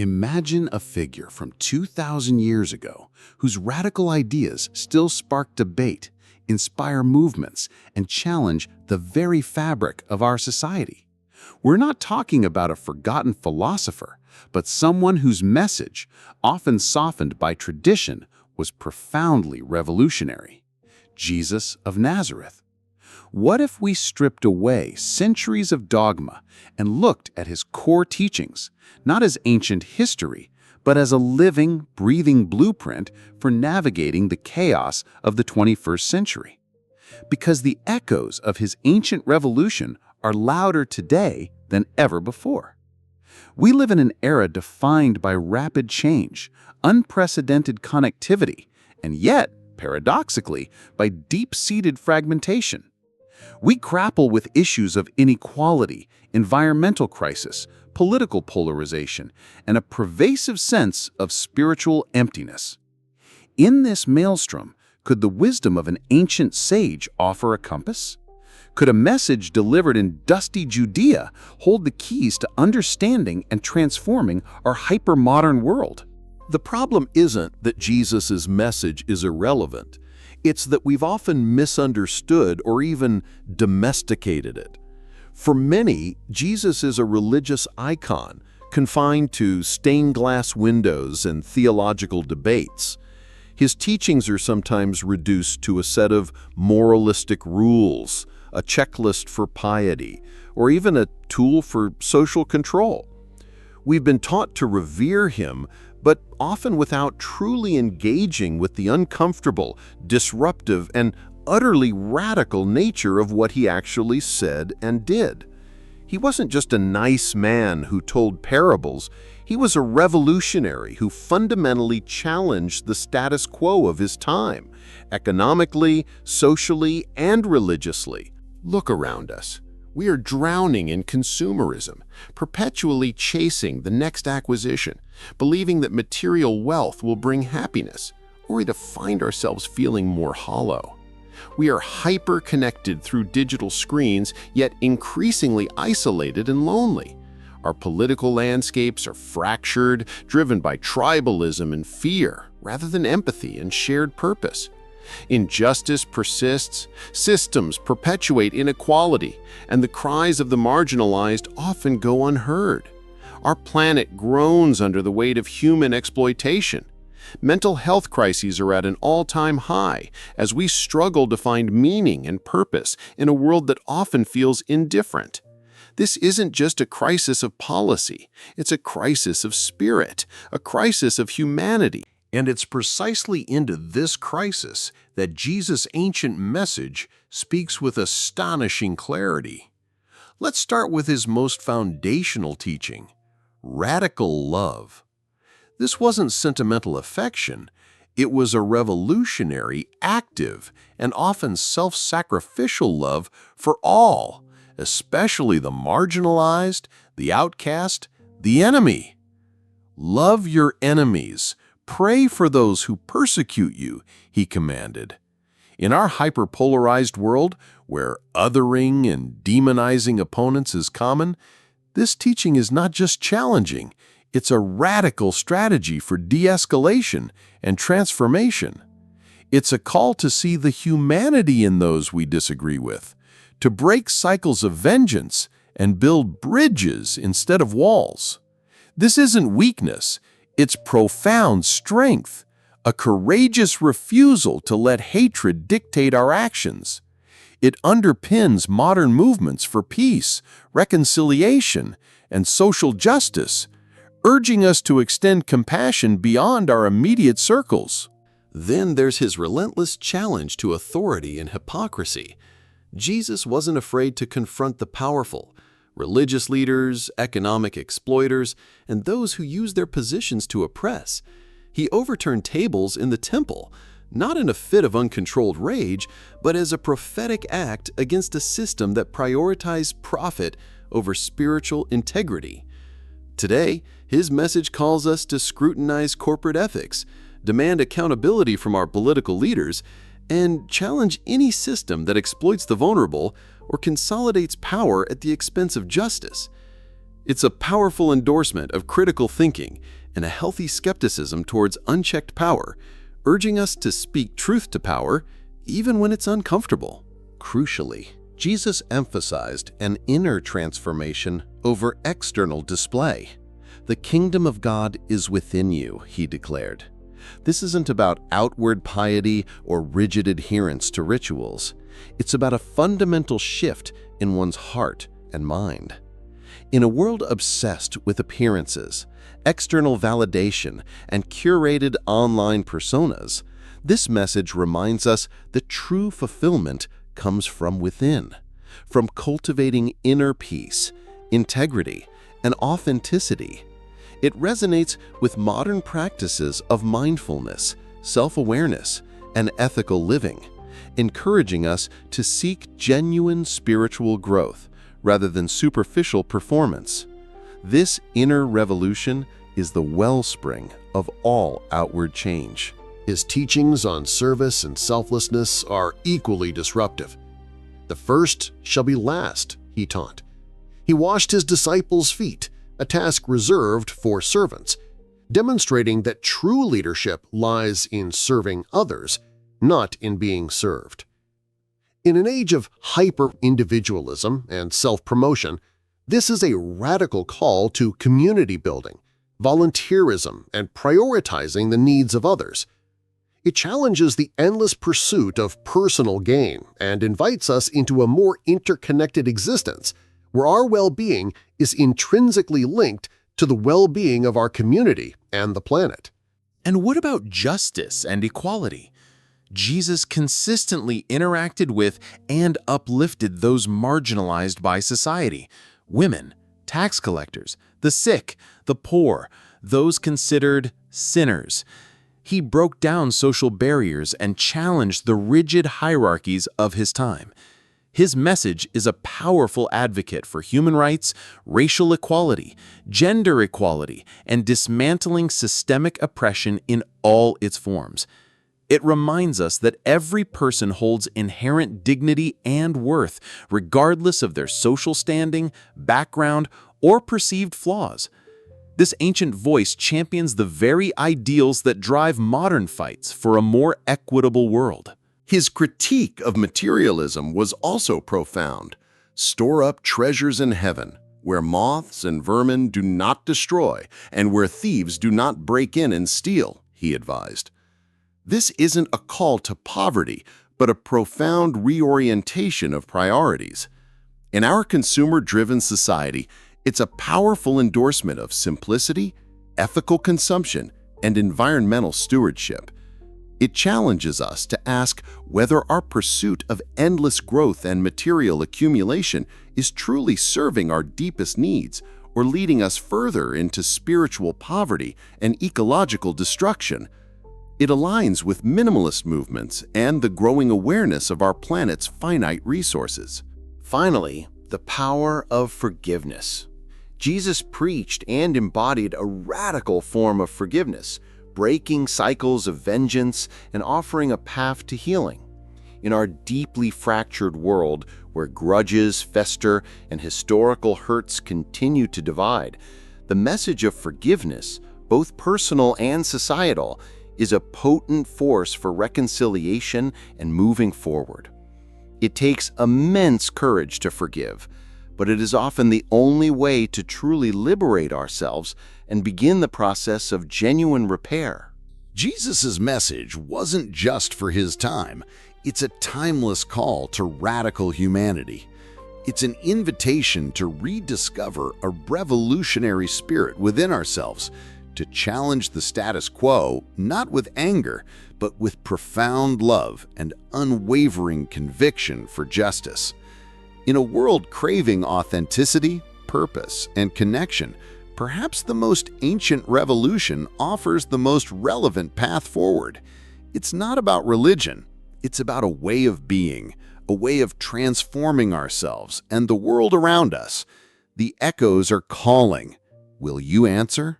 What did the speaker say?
Imagine a figure from 2,000 years ago whose radical ideas still spark debate, inspire movements, and challenge the very fabric of our society. We're not talking about a forgotten philosopher, but someone whose message, often softened by tradition, was profoundly revolutionary. Jesus of Nazareth. What if we stripped away centuries of dogma and looked at his core teachings, not as ancient history, but as a living, breathing blueprint for navigating the chaos of the 21st century? Because the echoes of his ancient revolution are louder today than ever before. We live in an era defined by rapid change, unprecedented connectivity, and yet, paradoxically, by deep-seated fragmentation. We grapple with issues of inequality, environmental crisis, political polarization, and a pervasive sense of spiritual emptiness. In this maelstrom, could the wisdom of an ancient sage offer a compass? Could a message delivered in dusty Judea hold the keys to understanding and transforming our hyper-modern world? The problem isn't that Jesus' message is irrelevant. It's that we've often misunderstood or even domesticated it. For many, Jesus is a religious icon, confined to stained glass windows and theological debates. His teachings are sometimes reduced to a set of moralistic rules, a checklist for piety, or even a tool for social control. We've been taught to revere him, but often without truly engaging with the uncomfortable, disruptive, and utterly radical nature of what he actually said and did. He wasn't just a nice man who told parables. He was a revolutionary who fundamentally challenged the status quo of his time, economically, socially, and religiously. Look around us. We are drowning in consumerism, perpetually chasing the next acquisition, believing that material wealth will bring happiness, only to find ourselves feeling more hollow. We are hyper-connected through digital screens, yet increasingly isolated and lonely. Our political landscapes are fractured, driven by tribalism and fear, rather than empathy and shared purpose. Injustice persists, systems perpetuate inequality, and the cries of the marginalized often go unheard. Our planet groans under the weight of human exploitation. Mental health crises are at an all-time high as we struggle to find meaning and purpose in a world that often feels indifferent. This isn't just a crisis of policy, it's a crisis of spirit, a crisis of humanity. And it's precisely into this crisis that Jesus' ancient message speaks with astonishing clarity. Let's start with his most foundational teaching, radical love. This wasn't sentimental affection. It was a revolutionary, active, and often self-sacrificial love for all, especially the marginalized, the outcast, the enemy. Love your enemies. Pray for those who persecute you, he commanded. In our hyperpolarized world, where othering and demonizing opponents is common, this teaching is not just challenging, it's a radical strategy for de-escalation and transformation. It's a call to see the humanity in those we disagree with, to break cycles of vengeance and build bridges instead of walls. This isn't weakness. It's profound strength, a courageous refusal to let hatred dictate our actions. It underpins modern movements for peace, reconciliation, and social justice, urging us to extend compassion beyond our immediate circles. Then there's his relentless challenge to authority and hypocrisy. Jesus wasn't afraid to confront the powerful, religious leaders, economic exploiters, and those who use their positions to oppress. He overturned tables in the temple, not in a fit of uncontrolled rage, but as a prophetic act against a system that prioritized profit over spiritual integrity. Today, his message calls us to scrutinize corporate ethics, demand accountability from our political leaders, and challenge any system that exploits the vulnerable or consolidates power at the expense of justice. It's a powerful endorsement of critical thinking and a healthy skepticism towards unchecked power, urging us to speak truth to power even when it's uncomfortable. Crucially, Jesus emphasized an inner transformation over external display. The kingdom of God is within you, he declared. This isn't about outward piety or rigid adherence to rituals. It's about a fundamental shift in one's heart and mind. In a world obsessed with appearances, external validation, and curated online personas, this message reminds us that true fulfillment comes from within, from cultivating inner peace, integrity, and authenticity. It resonates with modern practices of mindfulness, self-awareness, and ethical living, encouraging us to seek genuine spiritual growth rather than superficial performance. This inner revolution is the wellspring of all outward change. His teachings on service and selflessness are equally disruptive. The first shall be last, he taught. He washed his disciples' feet, a task reserved for servants, demonstrating that true leadership lies in serving others, not in being served. In an age of hyper-individualism and self-promotion, this is a radical call to community building, volunteerism, and prioritizing the needs of others. It challenges the endless pursuit of personal gain and invites us into a more interconnected existence where our well-being is intrinsically linked to the well-being of our community and the planet. And what about justice and equality? Jesus consistently interacted with and uplifted those marginalized by society: women, tax collectors, the sick, the poor, those considered sinners. He broke down social barriers and challenged the rigid hierarchies of his time. His message is a powerful advocate for human rights, racial equality, gender equality, and dismantling systemic oppression in all its forms. It reminds us that every person holds inherent dignity and worth, regardless of their social standing, background, or perceived flaws. This ancient voice champions the very ideals that drive modern fights for a more equitable world. His critique of materialism was also profound. Store up treasures in heaven, where moths and vermin do not destroy and where thieves do not break in and steal, he advised. This isn't a call to poverty, but a profound reorientation of priorities. In our consumer-driven society, it's a powerful endorsement of simplicity, ethical consumption, and environmental stewardship. It challenges us to ask whether our pursuit of endless growth and material accumulation is truly serving our deepest needs or leading us further into spiritual poverty and ecological destruction. It aligns with minimalist movements and the growing awareness of our planet's finite resources. Finally, the power of forgiveness. Jesus preached and embodied a radical form of forgiveness, breaking cycles of vengeance and offering a path to healing. In our deeply fractured world, where grudges fester and historical hurts continue to divide, the message of forgiveness, both personal and societal, is a potent force for reconciliation and moving forward. It takes immense courage to forgive, but it is often the only way to truly liberate ourselves and begin the process of genuine repair. Jesus' message wasn't just for his time. It's a timeless call to radical humanity. It's an invitation to rediscover a revolutionary spirit within ourselves, to challenge the status quo, not with anger, but with profound love and unwavering conviction for justice. In a world craving authenticity, purpose, and connection, perhaps the most ancient revolution offers the most relevant path forward. It's not about religion. It's about a way of being, a way of transforming ourselves and the world around us. The echoes are calling. Will you answer?